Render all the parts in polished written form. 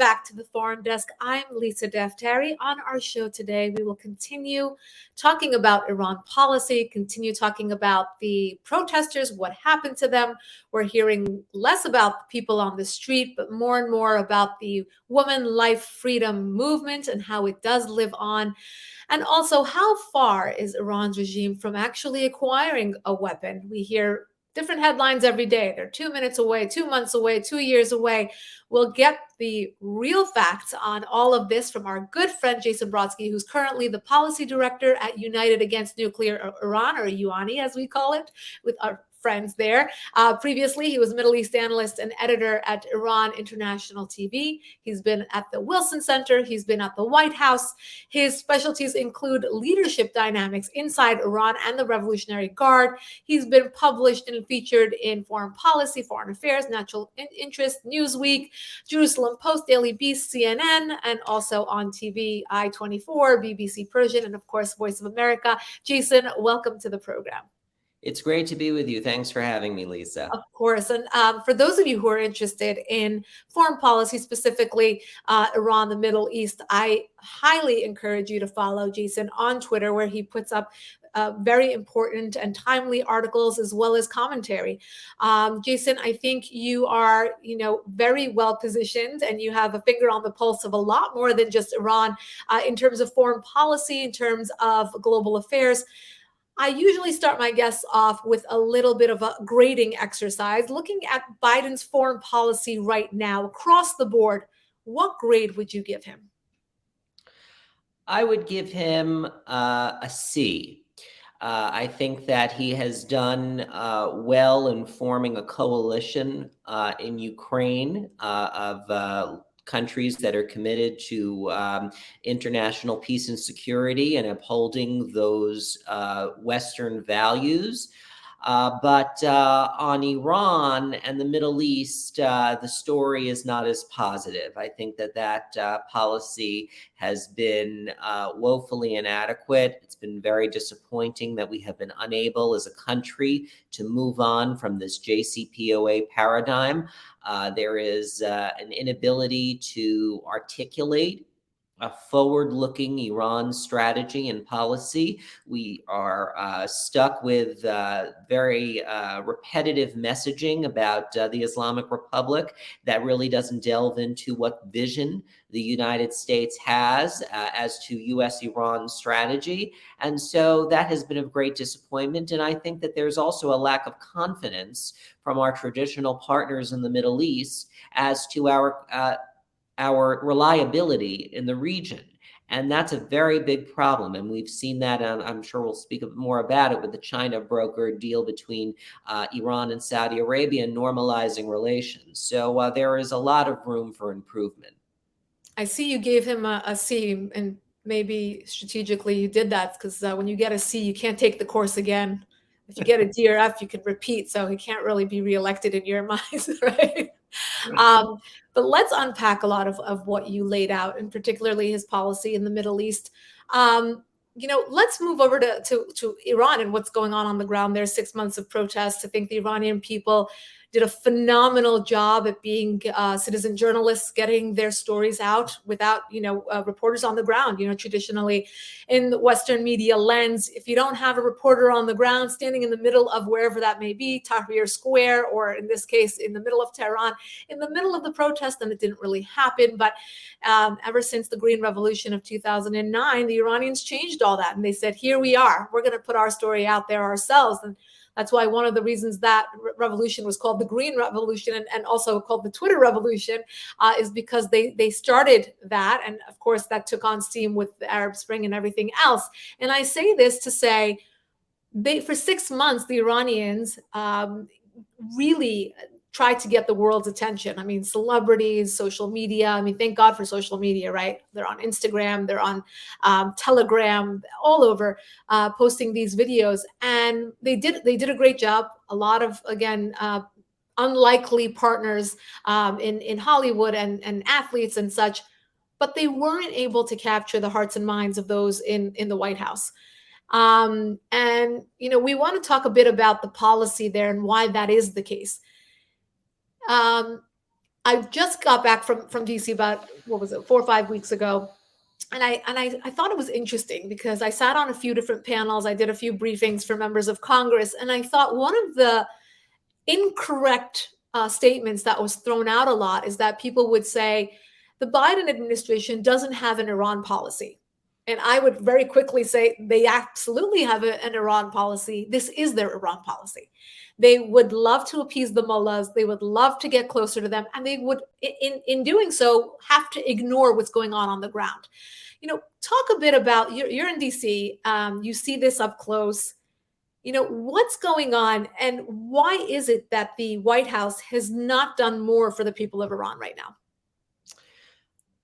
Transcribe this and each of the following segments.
back to the Foreign Desk. I'm Lisa Daftari. On our show today, we will continue talking about Iran policy, continue talking about the protesters, what happened to them. We're hearing less about people on the street, but more and more about the woman life freedom movement and how it does live on. And also, how far is Iran's regime from actually acquiring a weapon? We hear different headlines every day. They're 2 minutes away, 2 months away, 2 years away. We'll get the real facts on all of this from our good friend Jason Brodsky, who's currently the policy director at United Against Nuclear Iran, or UANI as we call it, with our friends there. Previously, he was a Middle East analyst and editor at Iran International TV. He's been at the Wilson Center. He's been at the White House. His specialties include leadership dynamics inside Iran and the Revolutionary Guard. He's been published and featured in Foreign Policy, Foreign Affairs, National Interest, Newsweek, Jerusalem Post, Daily Beast, CNN, and also on TV, I-24, BBC Persian, and of course, Voice of America. Jason, welcome to the program. It's great to be with you. Thanks for having me, Lisa. Of course. And for those of you who are interested in foreign policy, specifically Iran, the Middle East, I highly encourage you to follow Jason on Twitter, where he puts up very important and timely articles as well as commentary. Jason, I think you are, very well positioned, and you have a finger on the pulse of a lot more than just Iran in terms of foreign policy, in terms of global affairs. I usually start my guests off with a little bit of a grading exercise, looking at Biden's foreign policy right now across the board. What grade would you give him? I would give him a C. I think that he has done well in forming a coalition in Ukraine of countries that are committed to international peace and security and upholding those Western values. But on Iran and the Middle East, the story is not as positive. I think that policy has been woefully inadequate. It's been very disappointing that we have been unable as a country to move on from this JCPOA paradigm. There is an inability to articulate a forward-looking Iran strategy and policy. We are stuck with very repetitive messaging about the Islamic Republic that really doesn't delve into what vision the United States has as to U.S.-Iran strategy. And so that has been of great disappointment. And I think that there's also a lack of confidence from our traditional partners in the Middle East as to our reliability in the region. And that's a very big problem. And we've seen that, I'm sure we'll speak more about it, with the China brokered deal between Iran and Saudi Arabia normalizing relations. So there is a lot of room for improvement. I see you gave him a C, and maybe strategically you did that because when you get a C, you can't take the course again. If you get a D or F, you can repeat. So he can't really be reelected in your minds, right? But let's unpack a lot of what you laid out, and particularly his policy in the Middle East. Let's move over to Iran and what's going on the ground there. 6 months of protests. I think the Iranian people did a phenomenal job at being citizen journalists, getting their stories out without, reporters on the ground. Traditionally in the Western media lens, if you don't have a reporter on the ground standing in the middle of wherever that may be, Tahrir Square, or in this case, in the middle of Tehran, in the middle of the protest, then it didn't really happen. But ever since the Green Revolution of 2009, the Iranians changed all that. And they said, here we are. We're going to put our story out there ourselves. And that's why one of the reasons that revolution was called the Green Revolution and also called the Twitter Revolution is because they started that. And of course, that took on steam with the Arab Spring and everything else. And I say this to say, for 6 months, the Iranians really tried to get the world's attention. I mean, celebrities, social media. I mean, thank God for social media, right? They're on Instagram, they're on Telegram, all over, posting these videos, and they did a great job. A lot of, again, unlikely partners in Hollywood and athletes and such, but they weren't able to capture the hearts and minds of those in the White House. And we want to talk a bit about the policy there and why that is the case. I just got back from DC about, what was it, 4 or 5 weeks ago, and I thought it was interesting because I sat on a few different panels. I did a few briefings for members of Congress, and I thought one of the incorrect statements that was thrown out a lot is that people would say the Biden administration doesn't have an Iran policy. And I would very quickly say they absolutely have an Iran policy. This is their Iran policy. They would love to appease the mullahs. They would love to get closer to them. And they would, in doing so, have to ignore what's going on the ground. Talk a bit about, you're in DC. You see this up close. What's going on, and why is it that the White House has not done more for the people of Iran right now?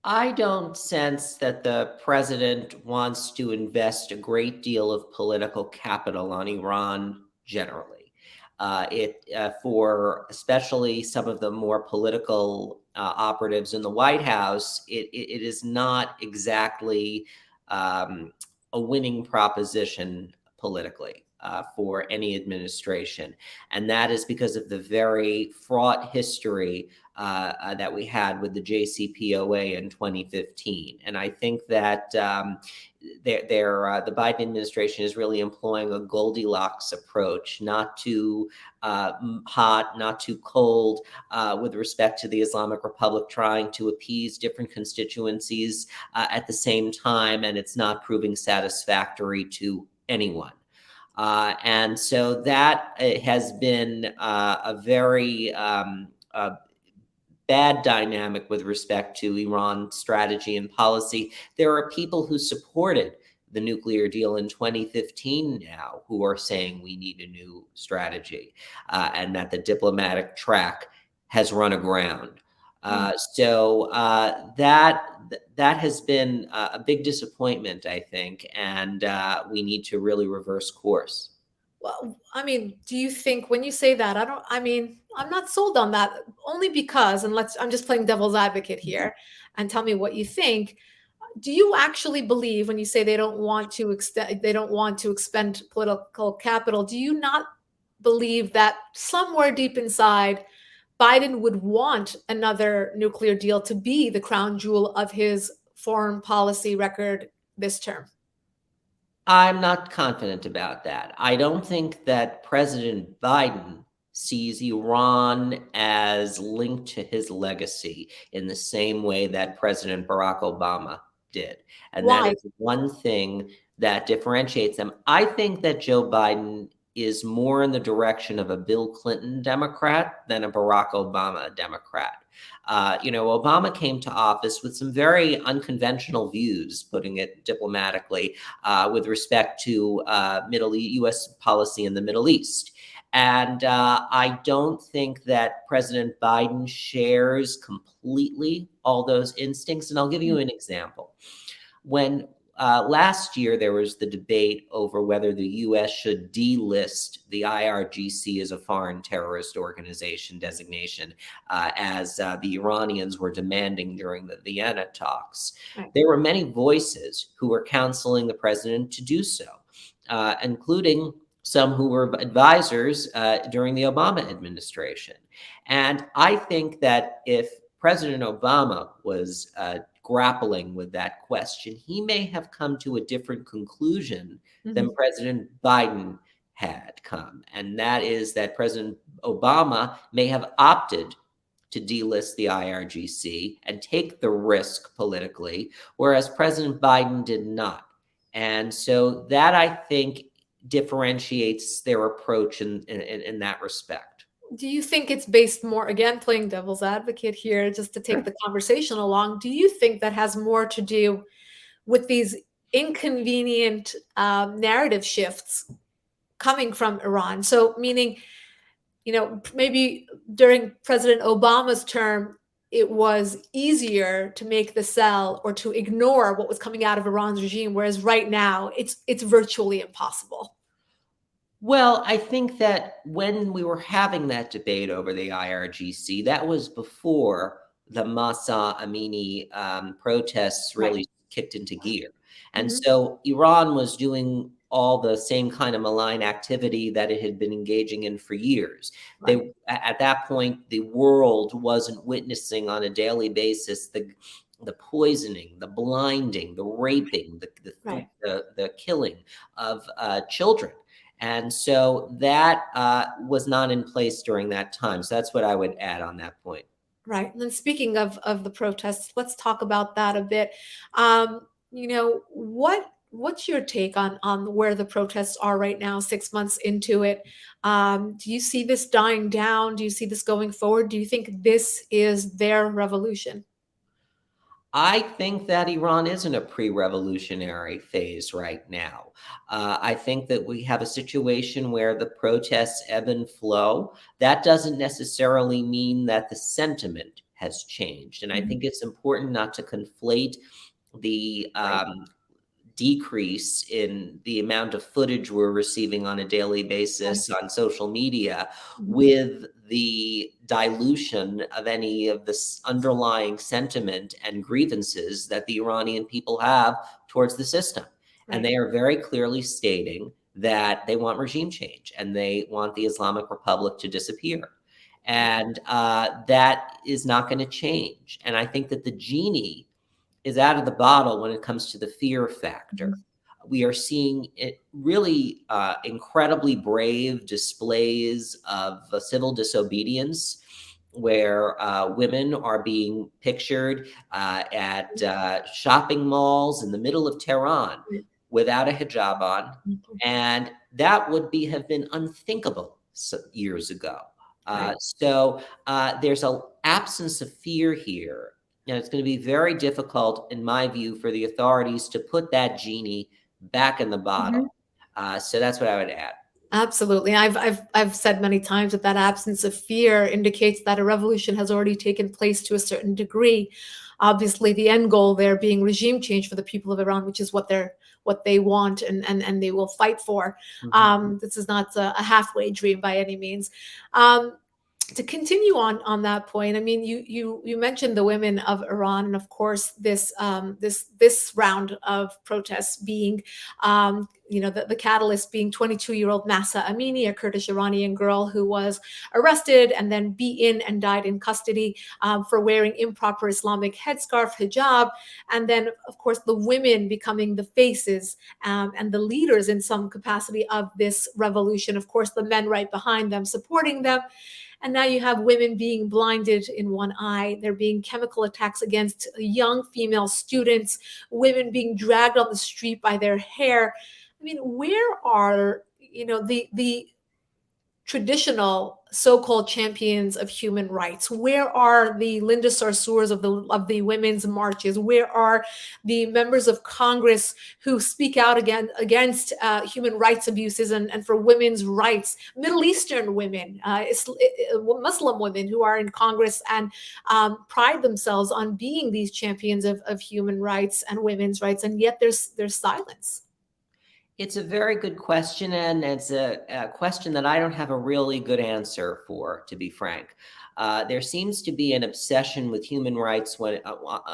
I don't sense that the president wants to invest a great deal of political capital on Iran generally. It For especially some of the more political operatives in the White House, it is not exactly a winning proposition politically. For any administration. And that is because of the very fraught history that we had with the JCPOA in 2015. And I think that the Biden administration is really employing a Goldilocks approach, not too hot, not too cold, with respect to the Islamic Republic trying to appease different constituencies at the same time, and it's not proving satisfactory to anyone. And so that has been a very bad dynamic with respect to Iran strategy and policy. There are people who supported the nuclear deal in 2015 now who are saying we need a new strategy, and that the diplomatic track has run aground. That has been a big disappointment, I think, and we need to really reverse course. Well, I mean, do you think when you say that, I'm not sold on that, only because, and I'm just playing devil's advocate here, and tell me what you think. Do you actually believe when you say they don't want to expend political capital, do you not believe that somewhere deep inside Biden would want another nuclear deal to be the crown jewel of his foreign policy record this term? I'm not confident about that. I don't think that President Biden sees Iran as linked to his legacy in the same way that President Barack Obama did. And that Why? is one thing that differentiates them. I think that Joe Biden is more in the direction of a Bill Clinton Democrat than a Barack Obama Democrat. Obama came to office with some very unconventional views, putting it diplomatically, with respect to U.S. policy in the Middle East. And I don't think that President Biden shares completely all those instincts. And I'll give you an example. When last year there was the debate over whether the U.S. should delist the IRGC as a foreign terrorist organization designation, as the Iranians were demanding during the Vienna talks. Right. There were many voices who were counseling the president to do so, including some who were advisors during the Obama administration. And I think that if President Obama was grappling with that question, he may have come to a different conclusion than President Biden had come. And that is that President Obama may have opted to delist the IRGC and take the risk politically, whereas President Biden did not. And so that, I think, differentiates their approach in that respect. Do you think it's based more, again, playing devil's advocate here, just to take the conversation along? Do you think that has more to do with these inconvenient narrative shifts coming from Iran? So, meaning, maybe during President Obama's term, it was easier to make the sell or to ignore what was coming out of Iran's regime, whereas right now it's virtually impossible. Well, I think that when we were having that debate over the IRGC, that was before the Masa Amini protests Right. really kicked into gear. And Mhm. so Iran was doing all the same kind of malign activity that it had been engaging in for years. Right. At that point, the world wasn't witnessing on a daily basis the poisoning, the blinding, the raping, Right. the killing of children. And so that was not in place during that time. So that's what I would add on that point. Right. And then speaking of the protests, let's talk about that a bit. What's your take on where the protests are right now, 6 months into it? Do you see this dying down? Do you see this going forward? Do you think this is their revolution? I think that Iran is in a pre-revolutionary phase right now. I think that we have a situation where the protests ebb and flow. That doesn't necessarily mean that the sentiment has changed. And I Mhm. think it's important not to conflate the Right. decrease in the amount of footage we're receiving on a daily Right. basis on social media Mhm. with the dilution of any of this underlying sentiment and grievances that the Iranian people have towards the system. And Right. they are very clearly stating that they want regime change and they want the Islamic Republic to disappear. Right. And that is not going to change. And I think that the genie is out of the bottle when it comes to the fear factor. Mhm. We are seeing it really incredibly brave displays of civil disobedience where women are being pictured at shopping malls in the middle of Tehran Right. without a hijab on. Mhm. And that would have been unthinkable years ago. Right. There's an absence of fear here, and it's going to be very difficult, in my view, for the authorities to put that genie back in the Mhm. bottle. So that's what I would add. Absolutely. I've said many times that that absence of fear indicates that a revolution has already taken place to a certain degree. Obviously, the end goal there being regime change for the people of Iran, which is what they want and they will fight for. Mhm. This is not a halfway dream by any means. Um, to continue on that point, I mean, you mentioned the women of Iran, and of course, this round of protests being, the catalyst being 22-year-old Masa Amini, a Kurdish Iranian girl who was arrested and then beaten and died in custody for wearing improper Islamic headscarf, hijab, and then of course the women becoming the faces and the leaders in some capacity of this revolution. Of course, the men right behind them supporting them. And now you have women being blinded in one eye. There being chemical attacks against young female students, women being dragged on the street by their hair. I mean, where are the traditional so-called champions of human rights? Where are the Linda Sarsours of the women's marches? Where are the members of Congress who speak out against human rights abuses and for women's rights? Middle Eastern women, Muslim women who are in Congress and pride themselves on being these champions of human rights and women's rights, and yet there's silence. It's a very good question, and it's a question that I don't have a really good answer for, to be frank. There seems to be an obsession with human rights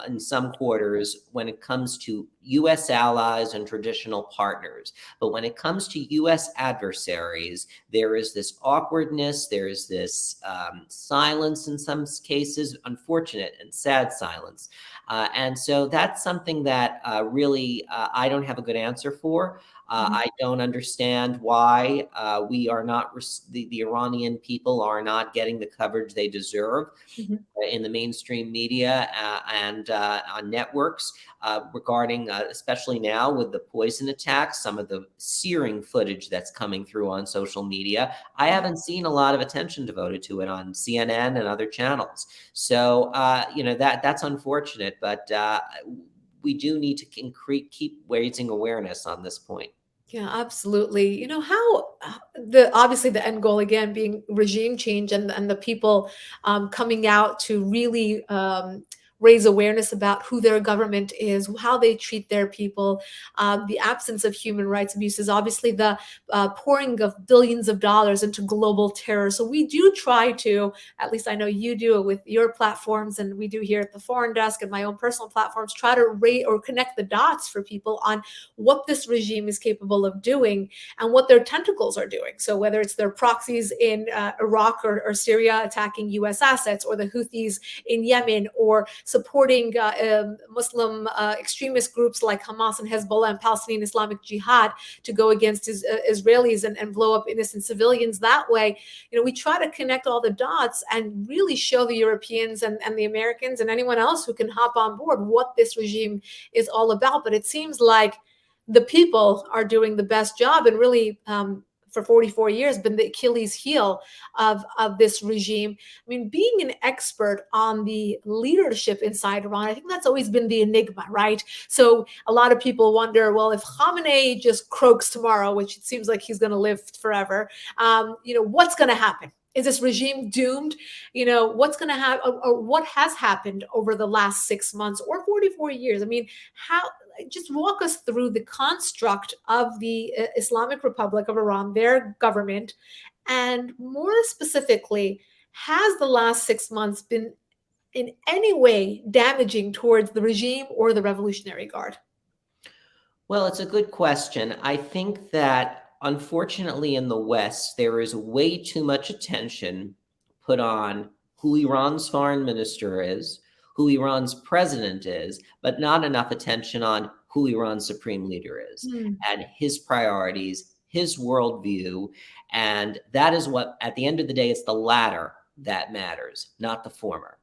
in some quarters when it comes to U.S. allies and traditional partners. But when it comes to U.S. adversaries, there is this awkwardness, there is this silence in some cases, unfortunate and sad silence. And so that's something that really I don't have a good answer for. Mhm. I don't understand why we are not, the Iranian people are not getting the coverage they deserve Mhm. in the mainstream media and on networks regarding, especially now with the poison attacks, some of the searing footage that's coming through on social media. I haven't seen a lot of attention devoted to it on CNN and other channels. So, that's unfortunate, but we do need to keep raising awareness on this point. Yeah, absolutely. You know how the obviously the end goal again being regime change and the people coming out to really raise awareness about who their government is, how they treat their people, the absence of human rights abuses, obviously the pouring of billions of dollars into global terror. So we do try to, at least I know you do it with your platforms, and we do here at the Foreign Desk and my own personal platforms, try to rate or connect the dots for people on what this regime is capable of doing and what their tentacles are doing. So whether it's their proxies in Iraq or Syria attacking U.S. assets, or the Houthis in Yemen, or supporting Muslim extremist groups like Hamas and Hezbollah and Palestinian Islamic Jihad to go against Israelis and blow up innocent civilians that way. We try to connect all the dots and really show the Europeans and the Americans and anyone else who can hop on board what this regime is all about. But it seems like the people are doing the best job, and really for 44 years been the Achilles heel of this regime. I mean, being an expert on the leadership inside Iran, I think that's always been the enigma, right? So a lot of people wonder, well, if Khamenei just croaks tomorrow, which it seems like he's going to live forever, what's going to happen? Is this regime doomed? What's going to happen, or what has happened over the last 6 months or 44 years? I mean, how, just walk us through the construct of the Islamic Republic of Iran, their government, and more specifically, has the last 6 months been in any way damaging towards the regime or the Revolutionary Guard? Well, it's a good question. I think that unfortunately in the West, there is way too much attention put on who Iran's foreign minister is, who Iran's president is, but not enough attention on who Iran's supreme leader is Hmm. and his priorities, his worldview. And that is what, at the end of the day, it's the latter that matters, not the former.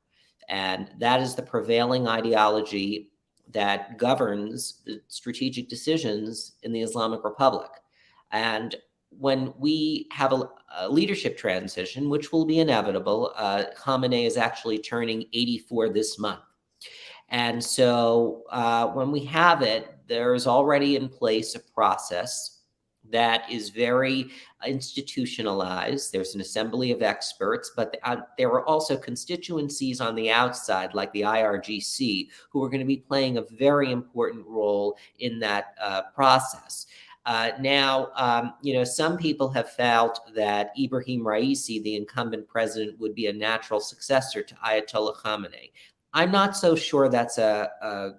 And that is the prevailing ideology that governs the strategic decisions in the Islamic Republic. And when we have a leadership transition, which will be inevitable, Khamenei is actually turning 84 this month. And so when we have it, there's already in place a process that is very institutionalized. There's an assembly of experts, but there are also constituencies on the outside, like the IRGC, who are going to be playing a very important role in that process. Now, some people have felt that Ibrahim Raisi, the incumbent president, would be a natural successor to Ayatollah Khamenei. I'm not so sure that's a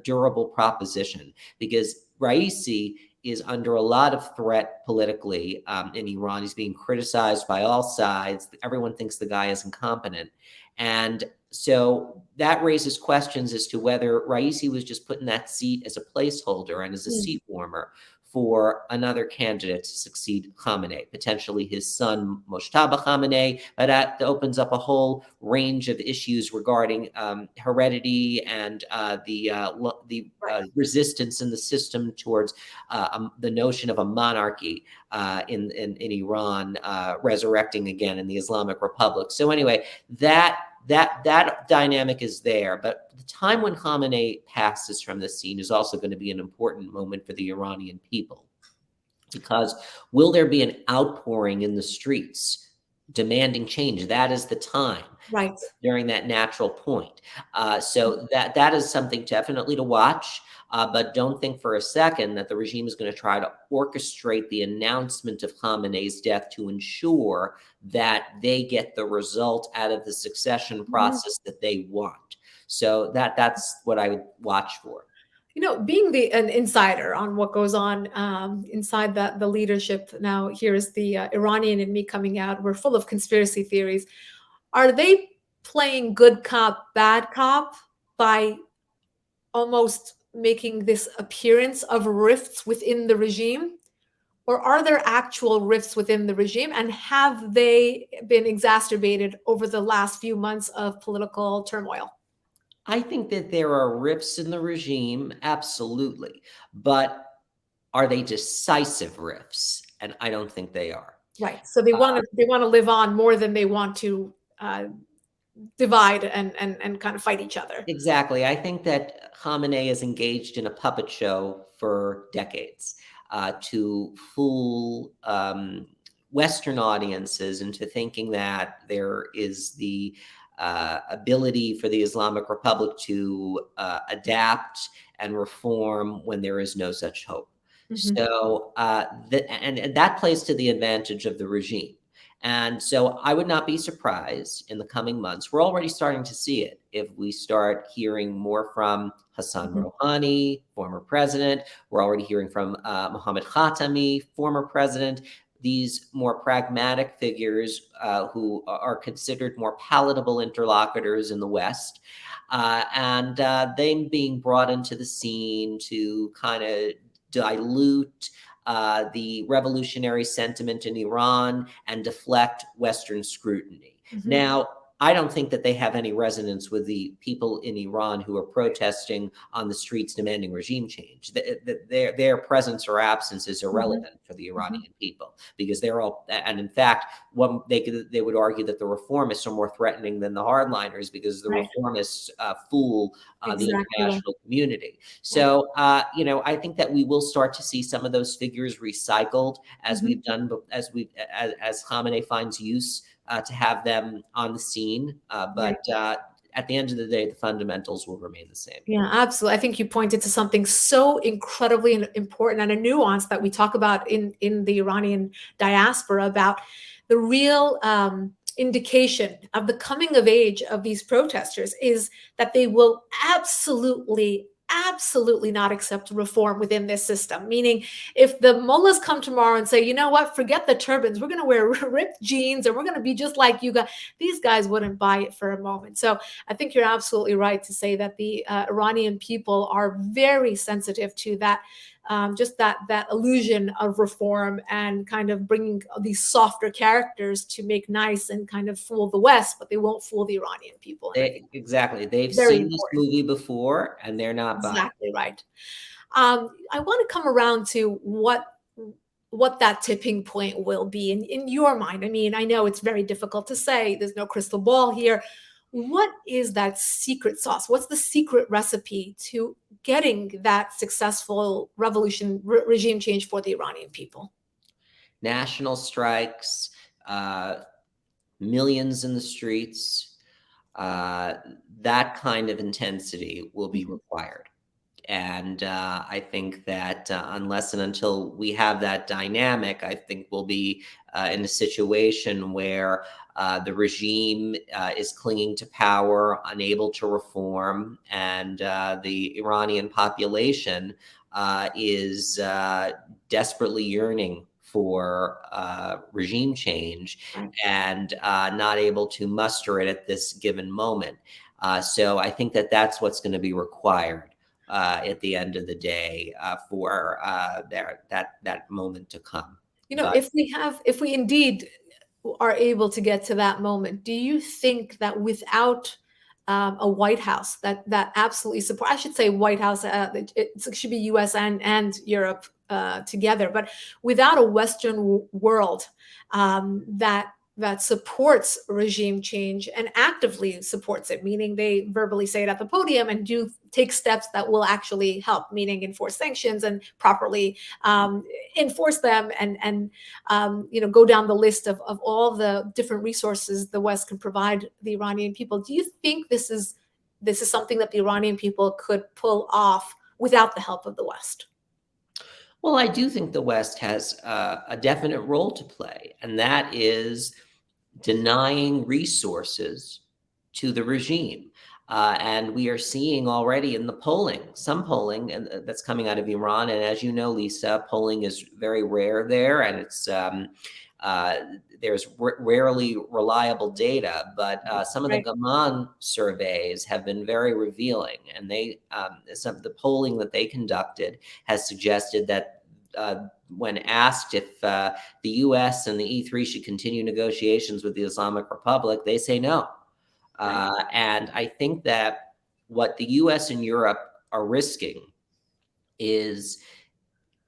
durable proposition, because Raisi is under a lot of threat politically in Iran. He's being criticized by all sides. Everyone thinks the guy is incompetent. And so that raises questions as to whether Raisi was just put in that seat as a placeholder and as a seat warmer for another candidate to succeed Khamenei, potentially his son Mojtaba Khamenei. But that opens up a whole range of issues regarding heredity and the resistance in the system towards the notion of a monarchy in Iran resurrecting again in the Islamic Republic. So anyway, that dynamic is there. But the time when Khamenei passes from the scene is also going to be an important moment for the Iranian people, because will there be an outpouring in the streets demanding change? That is the time. Right. During that natural point. So that is something definitely to watch. But don't think for a second that the regime is going to try to orchestrate the announcement of Khamenei's death to ensure that they get the result out of the succession process that they want. So that's what I would watch for. Being an insider on what goes on inside the leadership now, here is the Iranian in me coming out. We're full of conspiracy theories. Are they playing good cop, bad cop by almost making this appearance of rifts within the regime? Or are there actual rifts within the regime? And have they been exacerbated over the last few months of political turmoil? I think that there are rifts in the regime, absolutely. But are they decisive rifts? And I don't think they are. Right. So they want to live on more than they want to divide and kind of fight each other. Exactly. I think that Khamenei is engaged in a puppet show for decades to fool Western audiences into thinking that there is the ability for the Islamic Republic to adapt and reform when there is no such hope. Mhm. So, and that plays to the advantage of the regime. And so I would not be surprised in the coming months. We're already starting to see it if we start hearing more from Hassan Mhm. Rouhani, former president. We're already hearing from Mohammed Khatami, former president. These more pragmatic figures who are considered more palatable interlocutors in the West. And them being brought into the scene to kind of dilute the revolutionary sentiment in Iran and deflect Western scrutiny. Mhm. Now, I don't think that they have any resonance with the people in Iran who are protesting on the streets demanding regime change. Their presence or absence is Mhm. irrelevant for the Mhm. Iranian people because they're all, and in fact, they would argue that the reformists are more threatening than the hardliners because the Right. reformists fool the Exactly right. international community. Right. So, I think that we will start to see some of those figures recycled as Mhm. we've done, as Khamenei finds use to have them on the scene. Right. But at the end of the day, the fundamentals will remain the same. Yeah, absolutely. I think you pointed to something so incredibly important and a nuance that we talk about in the Iranian diaspora about the real indication of the coming of age of these protesters is that they will absolutely not accept reform within this system. Meaning, if the mullahs come tomorrow and say, you know what, forget the turbans, we're going to wear ripped jeans and we're going to be just like you guys, these guys wouldn't buy it for a moment. So I think you're absolutely right to say that the Iranian people are very sensitive to that, just that illusion of reform and kind of bringing these softer characters to make nice and kind of fool the West, but they won't fool the Iranian people. And I think Exactly. They've very seen this important. movie before and they're not buying. Exactly right. I want to come around to what that tipping point will be in your mind. I mean, I know it's very difficult to say. There's no crystal ball here. What is that secret sauce? What's the secret recipe to getting that successful regime change for the Iranian people? National strikes, uh, millions in the streets, uh, that kind of intensity will be Mhm. required. And I think that unless and until we have that dynamic, I think we'll be in a situation where the regime is clinging to power, unable to reform, and the Iranian population is desperately yearning for regime change Right. and not able to muster it at this given moment. So I think that that's what's going to be required at the end of the day for that moment to come. You know, But if we indeed are able to get to that moment, do you think that without a White House that absolutely support, I should say White House, it should be U.S. and Europe together, but without a Western world that supports regime change and actively supports it, meaning they verbally say it at the podium and do take steps that will actually help, meaning enforce sanctions and properly enforce them and go down the list of all the different resources the West can provide the Iranian people. Do you think this is something that the Iranian people could pull off without the help of the West? well, I do think the West has a definite role to play, and that is denying resources to the regime. And we are seeing already in the polling, some polling and that's coming out of Iran. And as you know, Lisa, polling is very rare there, and uh, there's rarely reliable data. But some of the Right. Gaman surveys have been very revealing, and some of the polling that they conducted has suggested that. When asked if the US and the E3 should continue negotiations with the Islamic Republic, they say no. Right. And I think that what the US and Europe are risking is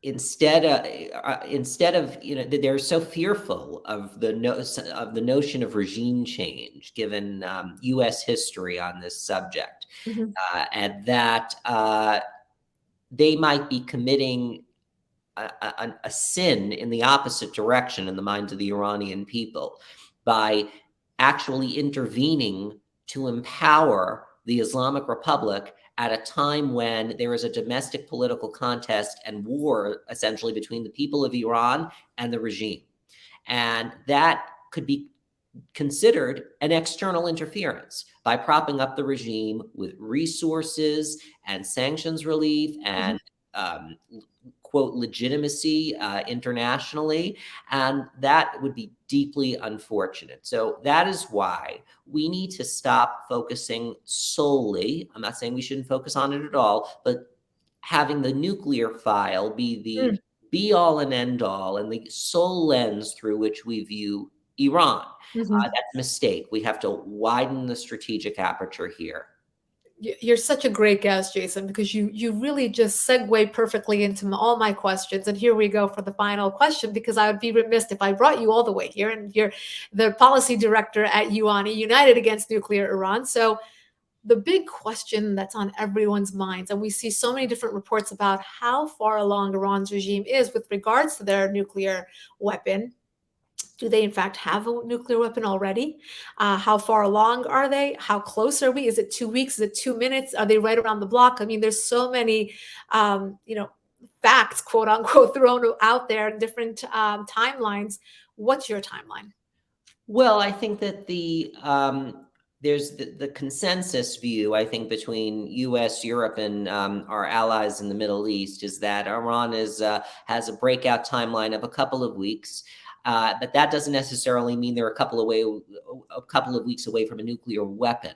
instead of they're so fearful of the notion of regime change given US history on this subject Mhm. and that they might be committing a sin in the opposite direction in the minds of the Iranian people by actually intervening to empower the Islamic Republic at a time when there is a domestic political contest and war, essentially, between the people of Iran and the regime. And that could be considered an external interference by propping up the regime with resources and sanctions relief Mhm. and um, quote legitimacy internationally, and that would be deeply unfortunate. So that is why we need to stop focusing solely. I'm not saying we shouldn't focus on it at all, but having the nuclear file be Mm. the be all and end all and the sole lens through which we view Iran. Mhm. That's a mistake. We have to widen the strategic aperture here. You're such a great guest, Jason, because you really just segue perfectly into all my questions. And here we go for the final question, because I would be remiss if I brought you all the way here. And you're the policy director at UANI, United Against Nuclear Iran. So the big question that's on everyone's minds, and we see so many different reports about how far along Iran's regime is with regards to their nuclear weapon. Do they in fact have a nuclear weapon already? How far along are they? How close are we? Is it 2 weeks? Is it 2 minutes? Are they right around the block? I mean, there's so many, facts, quote unquote, thrown out there in different timelines. What's your timeline? Well, I think that there's the consensus view, I think, between US, Europe, and our allies in the Middle East is that Iran has a breakout timeline of a couple of weeks. But that doesn't necessarily mean they're a couple of weeks away from a nuclear weapon.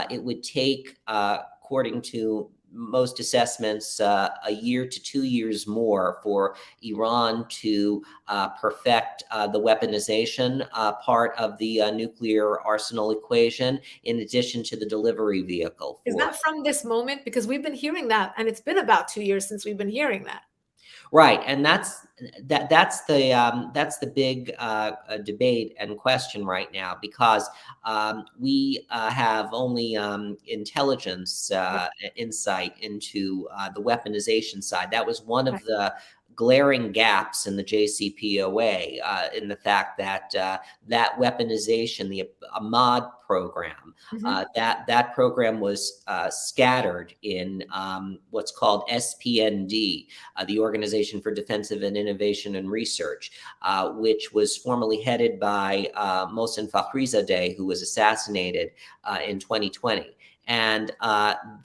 It would take, according to most assessments, a year to 2 years more for Iran to perfect the weaponization part of the nuclear arsenal equation, in addition to the delivery vehicle Is for that from this moment? Because we've been hearing that, and it's been about 2 years since we've been hearing that. right, and that's the big debate and question right now, because we have only intelligence Right. insight into the weaponization side. That was one of Right. the glaring gaps in the JCPOA, in the fact that that weaponization, the Ahmad program, Mhm. that program was scattered in what's called SPND, the Organization for Defensive and Innovation and Research, which was formerly headed by Mohsen Fakhrizadeh, who was assassinated in 2020. And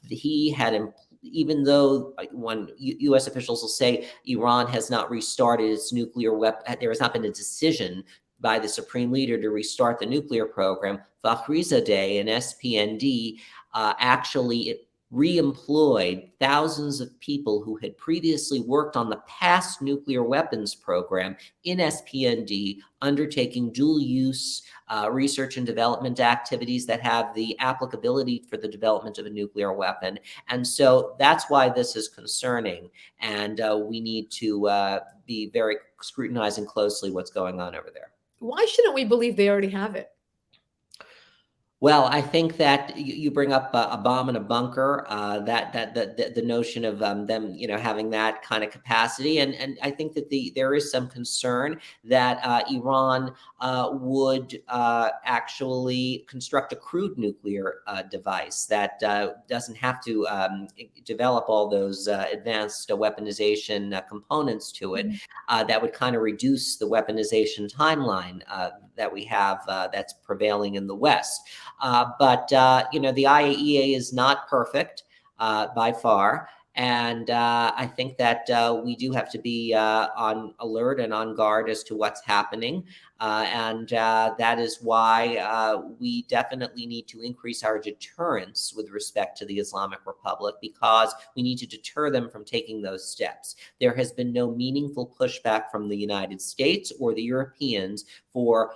he had, even though when U.S. officials will say Iran has not restarted its nuclear weapon, there has not been a decision by the supreme leader to restart the nuclear program, Fakhrizadeh and SPND actually re-employed thousands of people who had previously worked on the past nuclear weapons program in SPND, undertaking dual use research and development activities that have the applicability for the development of a nuclear weapon. And so that's why this is concerning. And we need to be very scrutinizing closely what's going on over there. Why shouldn't we believe they already have it? Well, I think that you bring up a bomb in a bunker. The notion of them, having that kind of capacity, and I think that there is some concern that Iran would actually construct a crude nuclear device that doesn't have to develop all those advanced weaponization components to it. Mhm. That would kind of reduce the weaponization timeline that we have that's prevailing in the West. But the IAEA is not perfect by far. And I think that we do have to be on alert and on guard as to what's happening. And that is why we definitely need to increase our deterrence with respect to the Islamic Republic, because we need to deter them from taking those steps. There has been no meaningful pushback from the United States or the Europeans for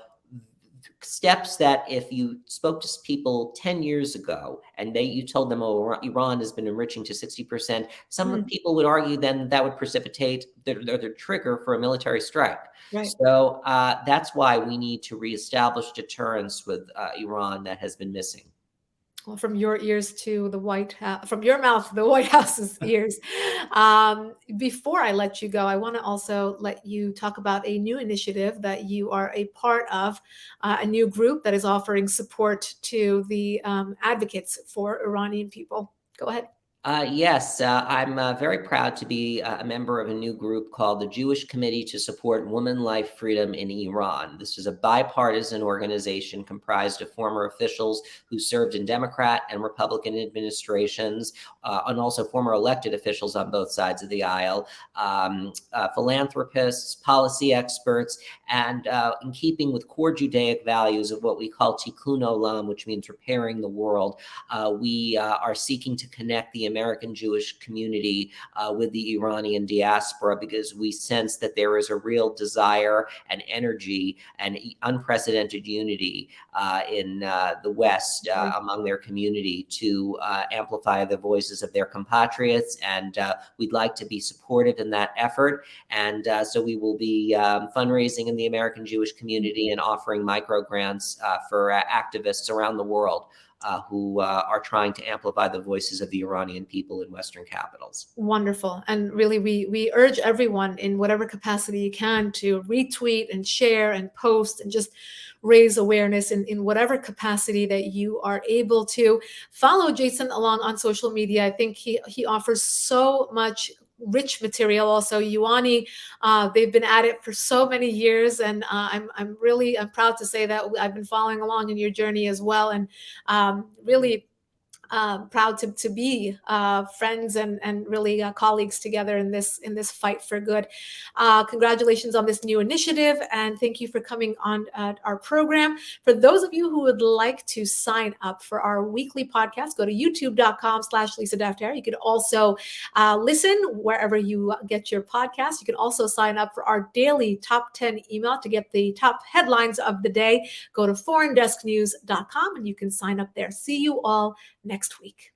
steps that, if you spoke to people 10 years ago and you told them, oh, Iran has been enriching to 60%, some Mm. people would argue then that would precipitate the trigger for a military strike. Right. So that's why we need to reestablish deterrence with Iran that has been missing. Well, from your ears to the White House, from your mouth to the White House's ears. Before I let you go, I want to also let you talk about a new initiative that you are a part of, a new group that is offering support to the advocates for Iranian people. Go ahead. Yes, I'm very proud to be a member of a new group called the Jewish Committee to Support Woman Life Freedom in Iran. This is a bipartisan organization comprised of former officials who served in Democrat and Republican administrations, and also former elected officials on both sides of the aisle, philanthropists, policy experts, and in keeping with core Judaic values of what we call tikkun olam, which means repairing the world. We are seeking to connect the American Jewish community with the Iranian diaspora because we sense that there is a real desire and energy and unprecedented unity in the West among their community to amplify the voices of their compatriots. And we'd like to be supportive in that effort. And so we will be fundraising in the American Jewish community and offering micro grants for activists around the world who are trying to amplify the voices of the Iranian people in Western capitals. Wonderful. And really, we urge everyone in whatever capacity you can to retweet and share and post and just raise awareness in whatever capacity that you are able to. Follow Jason along on social media. I think he offers so much rich material. Also, Ioani, they've been at it for so many years, and I'm proud to say that I've been following along in your journey as well, and really proud to be friends and really colleagues together in this fight for good. Congratulations on this new initiative, and thank you for coming on our program. For those of you who would like to sign up for our weekly podcast, go to youtube.com/Lisa Daftar. You can also listen wherever you get your podcast. You can also sign up for our daily top 10 email to get the top headlines of the day. Go to foreigndesknews.com and you can sign up there. See you all next week.